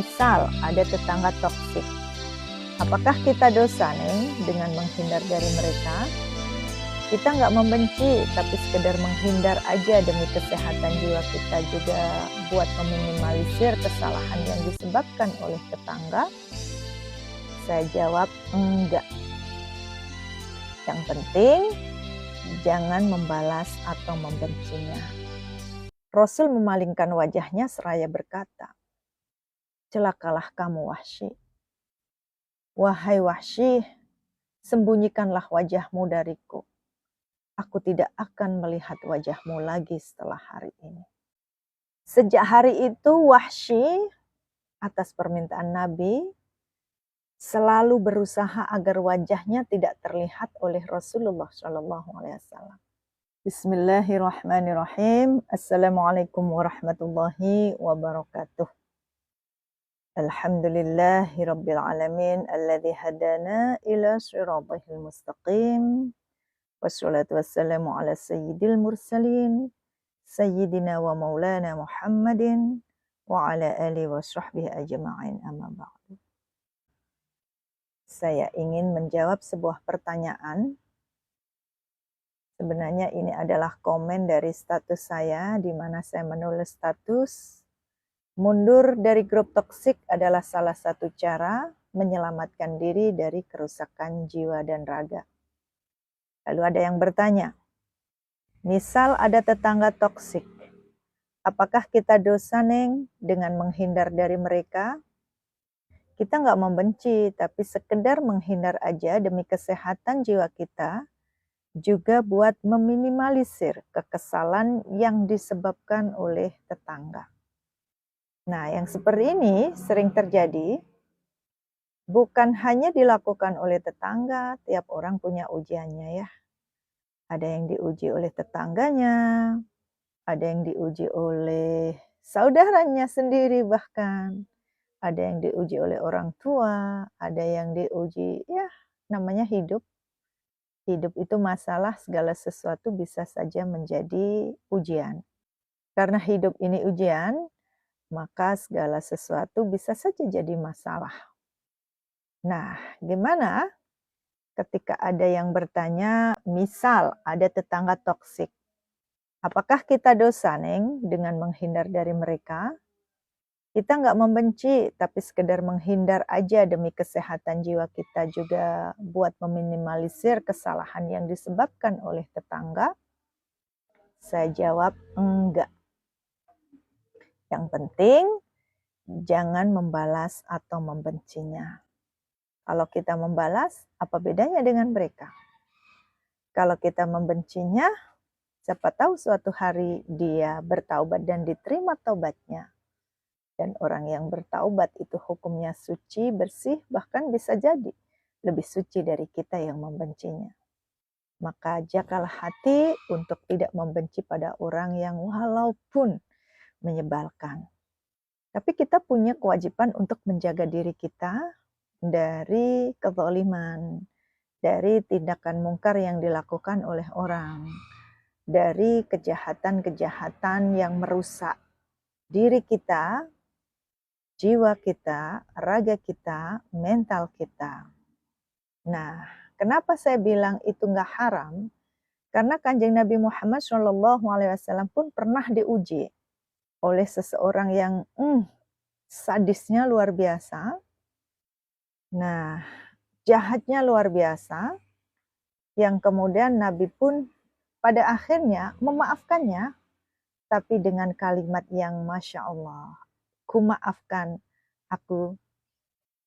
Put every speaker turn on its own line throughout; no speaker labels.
Misal ada tetangga toksik, apakah kita dosa nih dengan menghindar dari mereka? Kita nggak membenci, tapi sekedar menghindar aja demi kesehatan jiwa kita, juga buat meminimalisir kesalahan yang disebabkan oleh tetangga. Saya jawab enggak. Yang penting jangan membalas atau membencinya. Rasul memalingkan wajahnya seraya berkata, "Celakalah kamu Wahsy. Wahai Wahsy, sembunyikanlah wajahmu dariku. Aku tidak akan melihat wajahmu lagi setelah hari ini." Sejak hari itu Wahsy atas permintaan Nabi selalu berusaha agar wajahnya tidak terlihat oleh Rasulullah SAW. Bismillahirrahmanirrahim. Assalamualaikum warahmatullahi wabarakatuh. Alhamdulillahi rabbil alamin alladzi hadana ila siratal mustaqim. Wassalatu wassalamu ala sayyidil mursalin sayyidina wa maulana Muhammadin wa ala alihi wa sahbihi ajma'in, amma ba'du. Saya ingin menjawab sebuah pertanyaan. Sebenarnya ini adalah komen dari status saya, di mana saya menulis status, mundur dari grup toksik adalah salah satu cara menyelamatkan diri dari kerusakan jiwa dan raga. Lalu ada yang bertanya, misal ada tetangga toksik, apakah kita dosa neng dengan menghindar dari mereka? Kita nggak membenci, tapi sekedar menghindar aja demi kesehatan jiwa kita, juga buat meminimalisir kekesalan yang disebabkan oleh tetangga. Nah, yang seperti ini sering terjadi, bukan hanya dilakukan oleh tetangga, tiap orang punya ujiannya ya. Ada yang diuji oleh tetangganya, ada yang diuji oleh saudaranya sendiri bahkan, ada yang diuji oleh orang tua, ada yang diuji, ya namanya hidup. Hidup itu masalah, segala sesuatu bisa saja menjadi ujian. Karena hidup ini ujian, maka segala sesuatu bisa saja jadi masalah. Nah, gimana ketika ada yang bertanya, misal ada tetangga toksik, apakah kita dosa neng dengan menghindar dari mereka? Kita nggak membenci, tapi sekedar menghindar aja demi kesehatan jiwa kita, juga buat meminimalisir kesalahan yang disebabkan oleh tetangga. Saya jawab enggak. Yang penting jangan membalas atau membencinya. Kalau kita membalas, apa bedanya dengan mereka? Kalau kita membencinya, siapa tahu suatu hari dia bertaubat dan diterima taubatnya. Dan orang yang bertaubat itu hukumnya suci, bersih, bahkan bisa jadi lebih suci dari kita yang membencinya. Maka jagalah hati untuk tidak membenci pada orang yang walaupun menyebalkan. Tapi kita punya kewajiban untuk menjaga diri kita dari kezaliman, dari tindakan mungkar yang dilakukan oleh orang, dari kejahatan-kejahatan yang merusak diri kita, jiwa kita, raga kita, mental kita. Nah, kenapa saya bilang itu nggak haram? Karena Kanjeng Nabi Muhammad SAW pun pernah diuji oleh seseorang yang sadisnya luar biasa. Nah, jahatnya luar biasa, yang kemudian Nabi pun pada akhirnya memaafkannya, tapi dengan kalimat yang Masya Allah, aku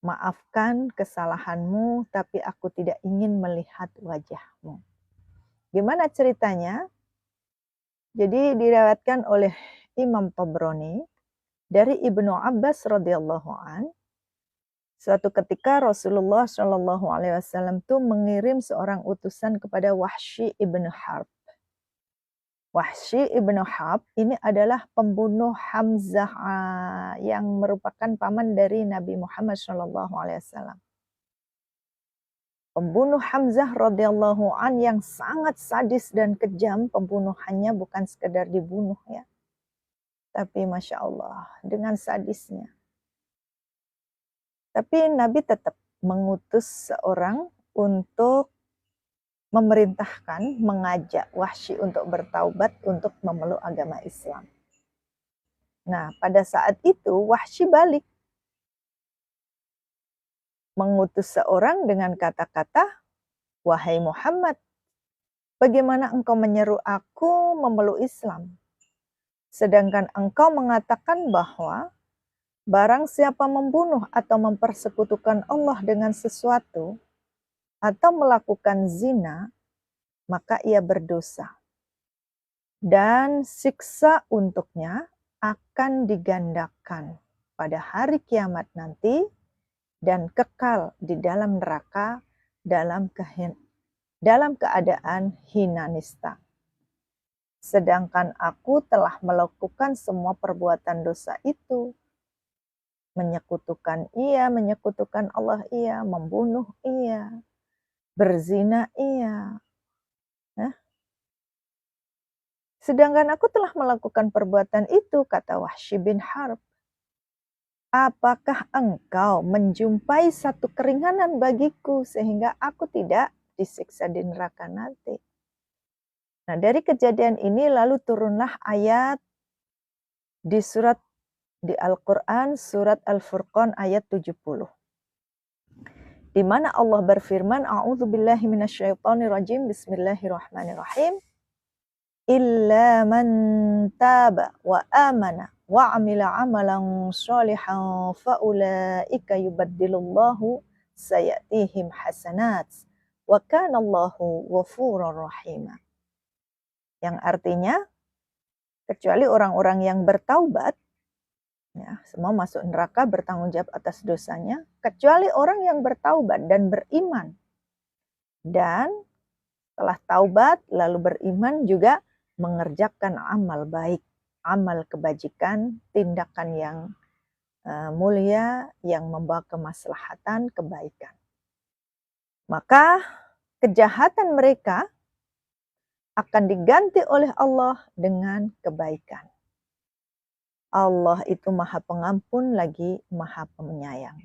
maafkan kesalahanmu, tapi aku tidak ingin melihat wajahmu. Gimana ceritanya? Jadi diriwayatkan oleh Imam Tabrani dari Ibnu Abbas radhiyallahu an, suatu ketika Rasulullah Shallallahu alaihi wasallam tuh mengirim seorang utusan kepada Wahsy ibnu Harb. Wahsy ibnu Harb ini adalah pembunuh Hamzah yang merupakan paman dari Nabi Muhammad Shallallahu alaihi wasallam. Pembunuh Hamzah radhiyallahu an yang sangat sadis dan kejam, pembunuhannya bukan sekedar dibunuh ya. Tapi Masya Allah, dengan sadisnya. Tapi Nabi tetap mengutus seorang untuk memerintahkan, mengajak Wahsy untuk bertaubat, untuk memeluk agama Islam. Nah, pada saat itu Wahsy balik, mengutus seorang dengan kata-kata, "Wahai Muhammad, bagaimana engkau menyeru aku memeluk Islam? Sedangkan engkau mengatakan bahwa barang siapa membunuh atau mempersekutukan Allah dengan sesuatu, atau melakukan zina, maka ia berdosa. Dan siksa untuknya akan digandakan pada hari kiamat nanti dan kekal di dalam neraka dalam keadaan hina nista. Sedangkan aku telah melakukan semua perbuatan dosa itu. Menyekutukan ia, menyekutukan Allah ia, membunuh ia, berzina ia. Sedangkan aku telah melakukan perbuatan itu, kata Wahsy bin Harb. Apakah engkau menjumpai satu keringanan bagiku sehingga aku tidak disiksa di neraka nanti? Nah, dari kejadian ini lalu turunlah ayat di Al-Quran surat Al-Furqan ayat 70. Di mana Allah berfirman, A'udzubillahi minasyaitonirrajim, Bismillahirrahmanirrahim. Illa man taba wa amana wa amila amalan sholihan faulaika yubaddilullahu sayatihim hasanat wa kanallahu ghafurur rahima. Yang artinya, kecuali orang-orang yang bertaubat, ya, semua masuk neraka bertanggung jawab atas dosanya, kecuali orang yang bertaubat dan beriman. Dan setelah taubat lalu beriman juga mengerjakan amal baik, amal kebajikan, tindakan yang mulia yang membawa kemaslahatan, kebaikan. Maka kejahatan mereka akan diganti oleh Allah dengan kebaikan. Allah itu Maha Pengampun lagi Maha Penyayang.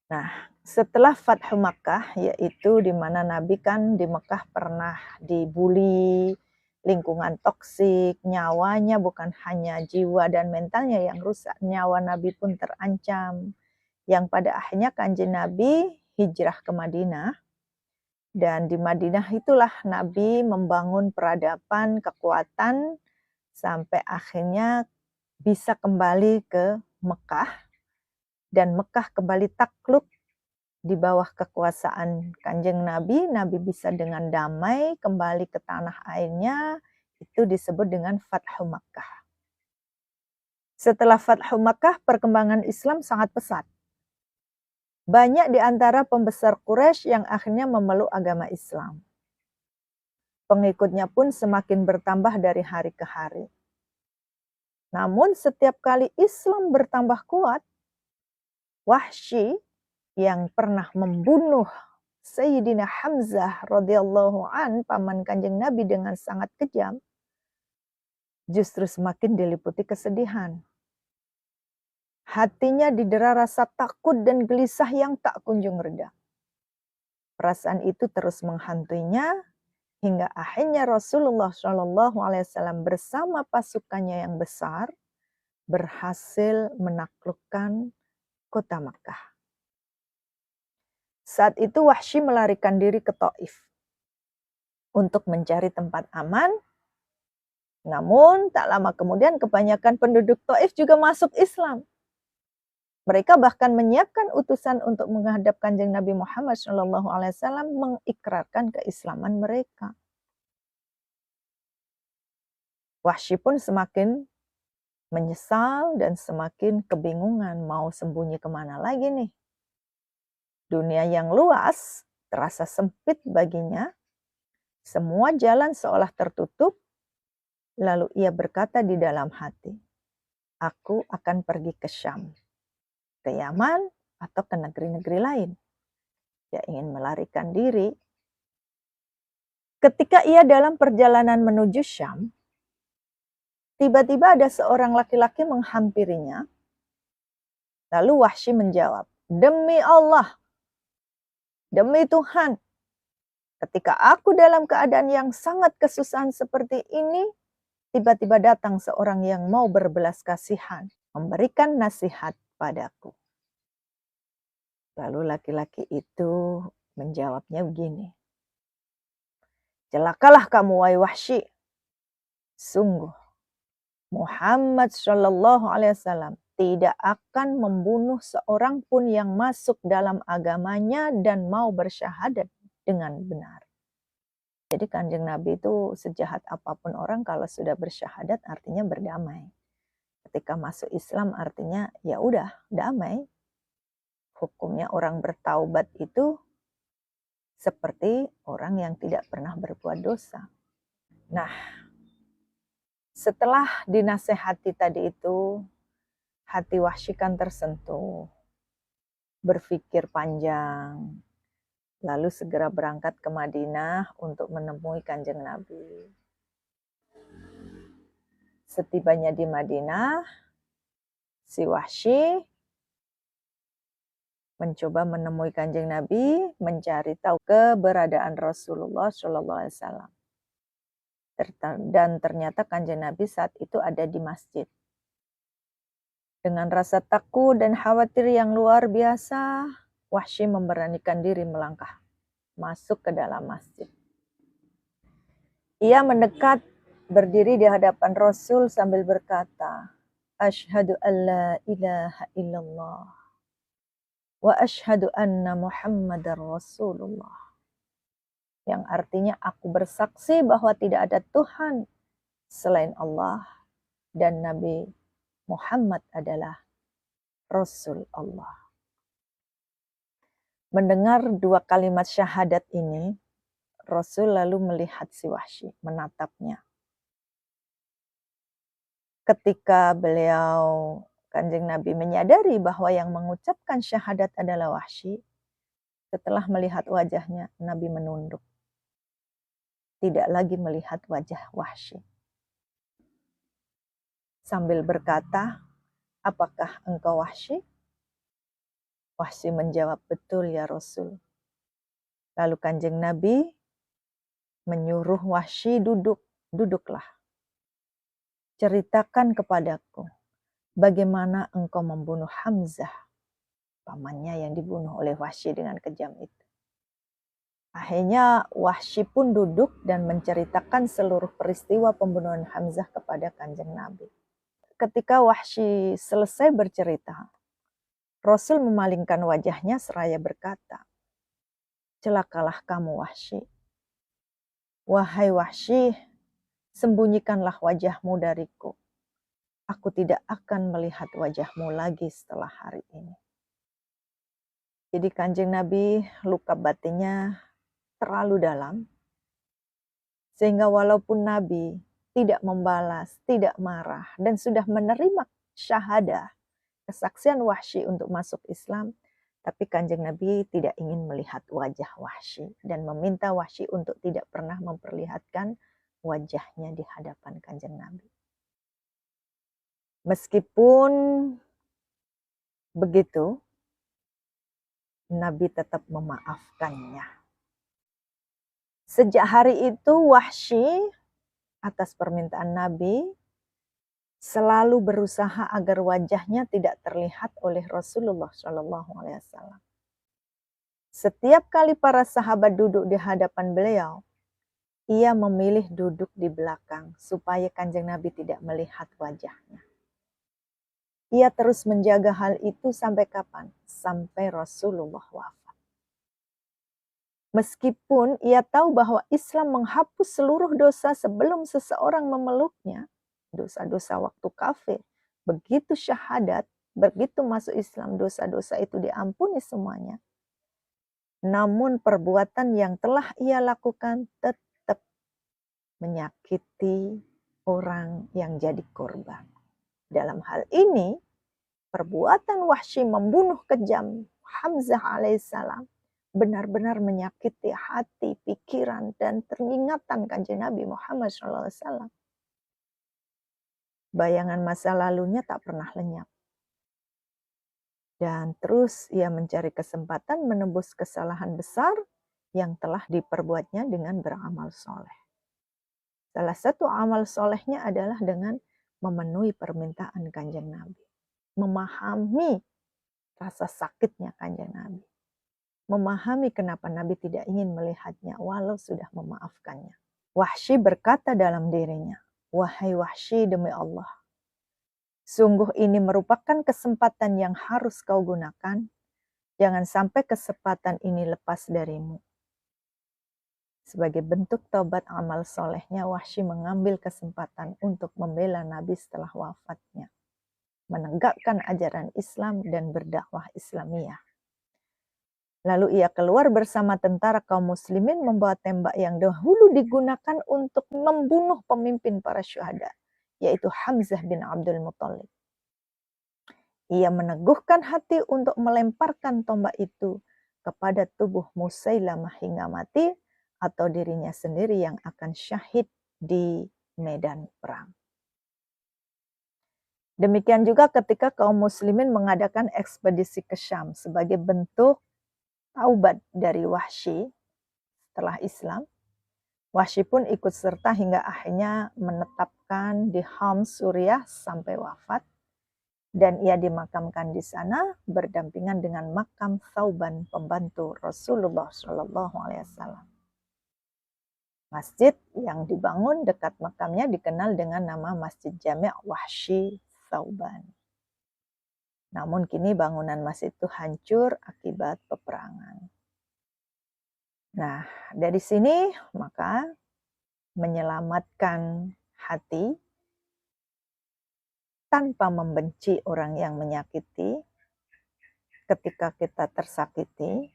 Nah, setelah Fathu Makkah, yaitu di mana Nabi kan di Mekah pernah dibully, lingkungan toksik, nyawanya bukan hanya jiwa dan mentalnya yang rusak, nyawa Nabi pun terancam. Yang pada akhirnya Kanjeng Nabi hijrah ke Madinah. Dan di Madinah itulah Nabi membangun peradaban, kekuatan, sampai akhirnya bisa kembali ke Mekah. Dan Mekah kembali takluk di bawah kekuasaan Kanjeng Nabi. Nabi bisa dengan damai kembali ke tanah airnya. Itu disebut dengan Fathu Makkah. Setelah Fathu Makkah, perkembangan Islam sangat pesat. Banyak di antara pembesar Quraisy yang akhirnya memeluk agama Islam. Pengikutnya pun semakin bertambah dari hari ke hari. Namun setiap kali Islam bertambah kuat, Wahsy yang pernah membunuh Sayyidina Hamzah radhiyallahu an, paman Kanjeng Nabi dengan sangat kejam, justru semakin diliputi kesedihan. Hatinya didera rasa takut dan gelisah yang tak kunjung reda. Perasaan itu terus menghantuinya hingga akhirnya Rasulullah SAW bersama pasukannya yang besar berhasil menaklukkan kota Makkah. Saat itu Wahsy melarikan diri ke Taif untuk mencari tempat aman. Namun tak lama kemudian kebanyakan penduduk Taif juga masuk Islam. Mereka bahkan menyiapkan utusan untuk menghadap Kanjeng Nabi Muhammad SAW mengikrarkan keislaman mereka. Wahsy pun semakin menyesal dan semakin kebingungan mau sembunyi kemana lagi nih. Dunia yang luas terasa sempit baginya, semua jalan seolah tertutup, lalu ia berkata di dalam hati, aku akan pergi ke Syam, ke Yaman, atau ke negeri-negeri lain. Dia ingin melarikan diri. Ketika ia dalam perjalanan menuju Syam, tiba-tiba ada seorang laki-laki menghampirinya Lalu Wahsy menjawab, demi Allah, demi Tuhan, ketika aku dalam keadaan yang sangat kesusahan seperti ini, tiba-tiba datang seorang yang mau berbelas kasihan, memberikan nasihat padaku. Lalu laki-laki itu menjawabnya begini, celakalah kamu wahai Wahsy, sungguh Muhammad Shallallahu Alaihi Wasallam tidak akan membunuh seorang pun yang masuk dalam agamanya dan mau bersyahadat dengan benar. Jadi Kanjeng Nabi itu sejahat apapun orang kalau sudah bersyahadat artinya berdamai. Ketika masuk Islam artinya ya udah damai. Hukumnya orang bertaubat itu seperti orang yang tidak pernah berbuat dosa. Nah, setelah dinasehati tadi itu, hati Wahsy kan tersentuh, berpikir panjang, lalu segera berangkat ke Madinah untuk menemui Kanjeng Nabi. Setibanya di Madinah, si Wahsy mencoba menemui Kanjeng Nabi, mencari tahu keberadaan Rasulullah Shallallahu Alaihi Wasallam. Dan ternyata Kanjeng Nabi saat itu ada di masjid. Dengan rasa takut dan khawatir yang luar biasa, Wahsy memberanikan diri melangkah masuk ke dalam masjid. Ia mendekat, berdiri di hadapan Rasul sambil berkata, Asyhadu an la ilaha illallah wa asyhadu anna Muhammadar Rasulullah. Yang artinya aku bersaksi bahwa tidak ada Tuhan selain Allah dan Nabi Muhammad adalah Rasul Allah. Mendengar dua kalimat syahadat ini, Rasul lalu melihat si Wahsy, menatapnya. Ketika beliau, Kanjeng Nabi menyadari bahwa yang mengucapkan syahadat adalah Wahsy, setelah melihat wajahnya, Nabi menunduk. Tidak lagi melihat wajah Wahsy. Sambil berkata, apakah engkau Wahsy? Wahsy menjawab, betul ya Rasul. Lalu Kanjeng Nabi menyuruh Wahsy duduklah. Ceritakan kepadaku, bagaimana engkau membunuh Hamzah, pamannya yang dibunuh oleh Wahsy dengan kejam itu. Akhirnya Wahsy pun duduk dan menceritakan seluruh peristiwa pembunuhan Hamzah kepada Kanjeng Nabi. Ketika Wahsy selesai bercerita, Rasul memalingkan wajahnya seraya berkata, celakalah kamu Wahsy. Wahai Wahsy, sembunyikanlah wajahmu dariku. Aku tidak akan melihat wajahmu lagi setelah hari ini. Jadi Kanjeng Nabi luka batinnya terlalu dalam, sehingga walaupun Nabi tidak membalas, tidak marah, dan sudah menerima syahadah, kesaksian Wahsy untuk masuk Islam, tapi Kanjeng Nabi tidak ingin melihat wajah Wahsy dan meminta Wahsy untuk tidak pernah memperlihatkan wajahnya di hadapan Kanjeng Nabi. Meskipun begitu, Nabi tetap memaafkannya. Sejak hari itu Wahsy atas permintaan Nabi selalu berusaha agar wajahnya tidak terlihat oleh Rasulullah SAW. Setiap kali para sahabat duduk di hadapan beliau, ia memilih duduk di belakang supaya Kanjeng Nabi tidak melihat wajahnya. Ia terus menjaga hal itu sampai kapan? Sampai Rasulullah wafat. Meskipun ia tahu bahwa Islam menghapus seluruh dosa sebelum seseorang memeluknya, dosa-dosa waktu kafir, begitu syahadat, begitu masuk Islam, dosa-dosa itu diampuni semuanya. Namun perbuatan yang telah ia lakukan tetap menyakiti orang yang jadi korban. Dalam hal ini, perbuatan Wahsy membunuh kejam Hamzah alaihissalam benar-benar menyakiti hati, pikiran, dan peringatan Kanjeng Nabi Muhammad SAW. Bayangan masa lalunya tak pernah lenyap. Dan terus ia mencari kesempatan menebus kesalahan besar yang telah diperbuatnya dengan beramal soleh. Salah satu amal solehnya adalah dengan memenuhi permintaan Kanjeng Nabi. Memahami rasa sakitnya Kanjeng Nabi. Memahami kenapa Nabi tidak ingin melihatnya walau sudah memaafkannya. Wahsy berkata dalam dirinya, "Wahai Wahsy, demi Allah, sungguh ini merupakan kesempatan yang harus kau gunakan. Jangan sampai kesempatan ini lepas darimu." Sebagai bentuk taubat amal solehnya, Wahsy mengambil kesempatan untuk membela Nabi setelah wafatnya, menegakkan ajaran Islam dan berdakwah Islamiyah. Lalu ia keluar bersama tentara kaum muslimin membawa tembak yang dahulu digunakan untuk membunuh pemimpin para syuhada, yaitu Hamzah bin Abdul Muthalib. Ia meneguhkan hati untuk melemparkan tombak itu kepada tubuh Musailamah hingga mati, atau dirinya sendiri yang akan syahid di medan perang. Demikian juga ketika kaum muslimin mengadakan ekspedisi ke Syam sebagai bentuk taubat dari Wahsy setelah Islam. Wahsy pun ikut serta hingga akhirnya menetapkan di Homs, Suriah sampai wafat. Dan ia dimakamkan di sana berdampingan dengan makam Thauban, pembantu Rasulullah SAW. Masjid yang dibangun dekat makamnya dikenal dengan nama Masjid Jami' Wahsy Thauban. Namun kini bangunan masjid itu hancur akibat peperangan. Nah, dari sini maka menyelamatkan hati tanpa membenci orang yang menyakiti. Ketika kita tersakiti,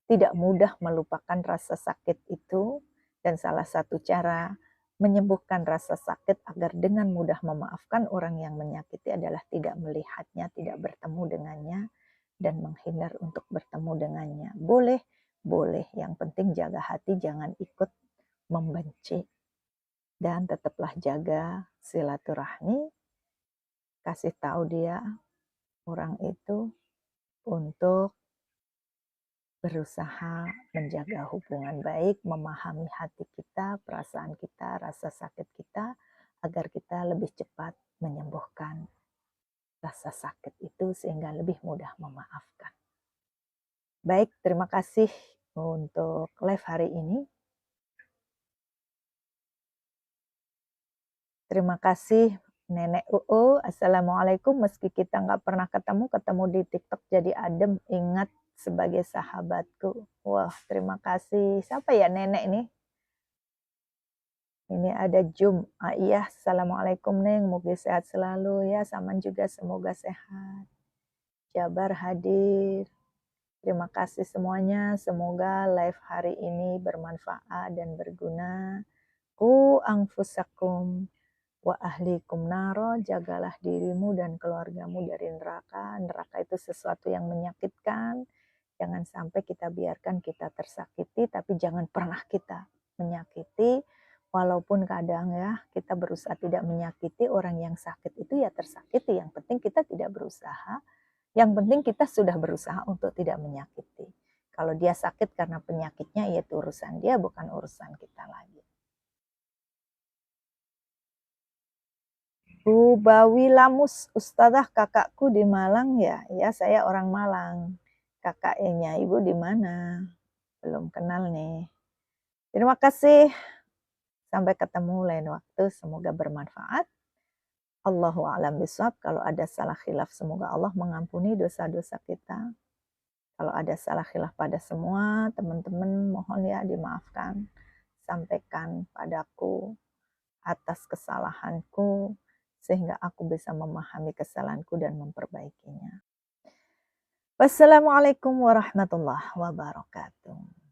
tidak mudah melupakan rasa sakit itu, dan salah satu cara menyembuhkan rasa sakit agar dengan mudah memaafkan orang yang menyakiti adalah tidak melihatnya, tidak bertemu dengannya, dan menghindar untuk bertemu dengannya. Boleh, yang penting jaga hati, jangan ikut membenci. Dan tetaplah jaga silaturahmi, kasih tahu dia, orang itu, untuk berusaha menjaga hubungan baik, memahami hati kita, perasaan kita, rasa sakit kita, agar kita lebih cepat menyembuhkan rasa sakit itu sehingga lebih mudah memaafkan. Baik, terima kasih untuk live hari ini. Terima kasih Nenek UU. Assalamualaikum. Meski kita nggak pernah ketemu di TikTok jadi adem, ingat sebagai sahabatku. Wah, terima kasih. Siapa ya nenek nih? Ini ada Jum. Iya, assalamualaikum Neng. Moga sehat selalu ya. Saman juga semoga sehat. Jabar hadir. Terima kasih semuanya. Semoga live hari ini bermanfaat dan berguna. Ku anfusakum wa ahlikum naro, jagalah dirimu dan keluargamu dari neraka. Neraka itu sesuatu yang menyakitkan. Jangan sampai kita biarkan kita tersakiti, tapi jangan pernah kita menyakiti. Walaupun kadang ya kita berusaha tidak menyakiti, orang yang sakit itu ya tersakiti. Yang penting kita tidak berusaha. Yang penting kita sudah berusaha untuk tidak menyakiti. Kalau dia sakit karena penyakitnya, ya itu urusan dia, bukan urusan kita lagi. Bu Bawi Lamus, Ustazah, kakakku di Malang ya. Ya, saya orang Malang. Kakaknya ibu di mana? Belum kenal nih. Terima kasih. Sampai ketemu lain waktu. Semoga bermanfaat. Allahu a'lam bishawab. Kalau ada salah khilaf, semoga Allah mengampuni dosa-dosa kita. Kalau ada salah khilaf pada semua teman-teman, mohon ya dimaafkan. Sampaikan padaku atas kesalahanku, sehingga aku bisa memahami kesalahanku dan memperbaikinya. Wassalamualaikum warahmatullahi wabarakatuh.